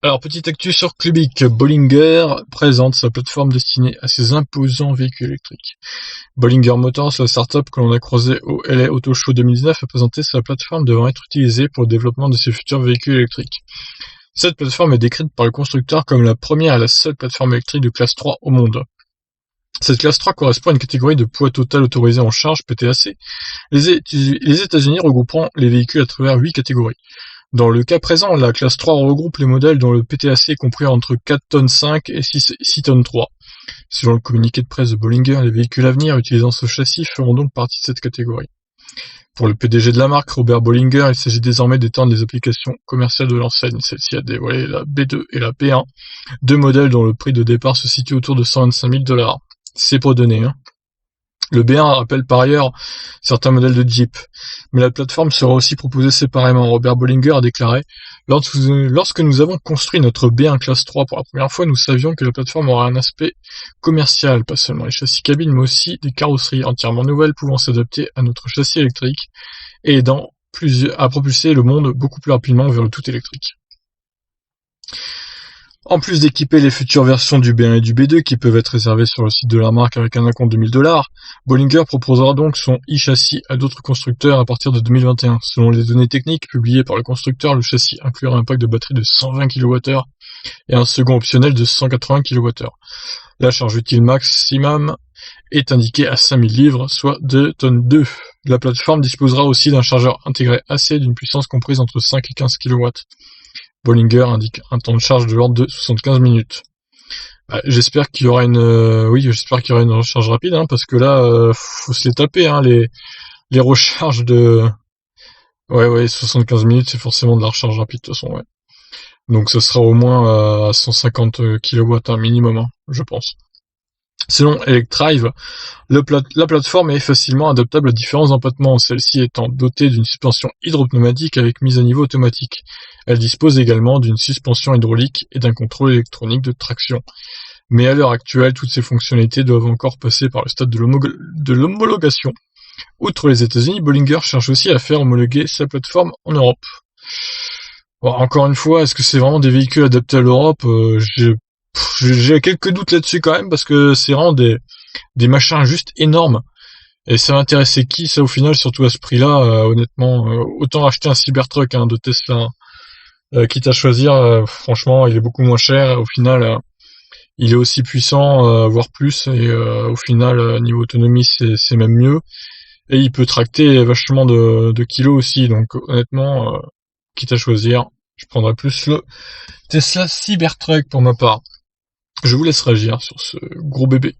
Alors, petite actu sur Clubic, Bollinger présente sa plateforme destinée à ses imposants véhicules électriques. Bollinger Motors, la start-up que l'on a croisée au LA Auto Show 2019, a présenté sa plateforme devant être utilisée pour le développement de ses futurs véhicules électriques. Cette plateforme est décrite par le constructeur comme la première et la seule plateforme électrique de classe 3 au monde. Cette classe 3 correspond à une catégorie de poids total autorisé en charge, PTAC, les États-Unis regrouperont les véhicules à travers 8 catégories. Dans le cas présent, la classe 3 regroupe les modèles dont le PTAC est compris entre 4 tonnes 5 et 6 tonnes 3. Selon le communiqué de presse de Bollinger, les véhicules à venir utilisant ce châssis feront donc partie de cette catégorie. Pour le PDG de la marque, Robert Bollinger, il s'agit désormais d'étendre les applications commerciales de l'enseigne. Celle-ci a dévoilé la B2 et la B1, deux modèles dont le prix de départ se situe autour de 125 000 $. C'est pour donner, hein. Le B1 rappelle par ailleurs certains modèles de Jeep, mais la plateforme sera aussi proposée séparément. Robert Bollinger a déclaré « Lorsque nous avons construit notre B1 classe 3 pour la première fois, nous savions que la plateforme aurait un aspect commercial, pas seulement les châssis cabines, mais aussi des carrosseries entièrement nouvelles pouvant s'adapter à notre châssis électrique et aidant à propulser le monde beaucoup plus rapidement vers le tout électrique. » En plus d'équiper les futures versions du B1 et du B2 qui peuvent être réservées sur le site de la marque avec un acompte de 1000 $, Bollinger proposera donc son e-châssis à d'autres constructeurs à partir de 2021. Selon les données techniques publiées par le constructeur, le châssis inclura un pack de batterie de 120 kWh et un second optionnel de 180 kWh. La charge utile maximum est indiquée à 5000 livres, soit 2 tonnes 2. La plateforme disposera aussi d'un chargeur intégré AC d'une puissance comprise entre 5 et 15 kW. Bollinger indique un temps de charge de l'ordre de 75 minutes. J'espère qu'il y aura j'espère qu'il y aura une recharge rapide, hein, parce que là, faut se les taper, hein, les recharges de, 75 minutes, c'est forcément de la recharge rapide, de toute façon, ouais. Donc, ça sera au moins à 150 kW, un minimum, hein, je pense. Selon Electrive, la plateforme est facilement adaptable à différents empattements, celle-ci étant dotée d'une suspension hydropneumatique avec mise à niveau automatique. Elle dispose également d'une suspension hydraulique et d'un contrôle électronique de traction. Mais à l'heure actuelle, toutes ces fonctionnalités doivent encore passer par le stade de l'homologation. Outre les États-Unis, Bollinger cherche aussi à faire homologuer sa plateforme en Europe. Bon, encore une fois, est-ce que c'est vraiment des véhicules adaptés à l'Europe? J'ai quelques doutes là-dessus quand même, parce que c'est vraiment des machins juste énormes. Et ça va intéresser qui, ça, au final, surtout à ce prix-là, honnêtement, autant acheter un Cybertruck, hein, de Tesla, quitte à choisir, franchement, il est beaucoup moins cher, au final, il est aussi puissant, voire plus, et au final, niveau autonomie, c'est même mieux. Et il peut tracter vachement de kilos aussi, donc honnêtement, quitte à choisir, je prendrais plus le Tesla Cybertruck pour ma part. Je vous laisse réagir sur ce gros bébé.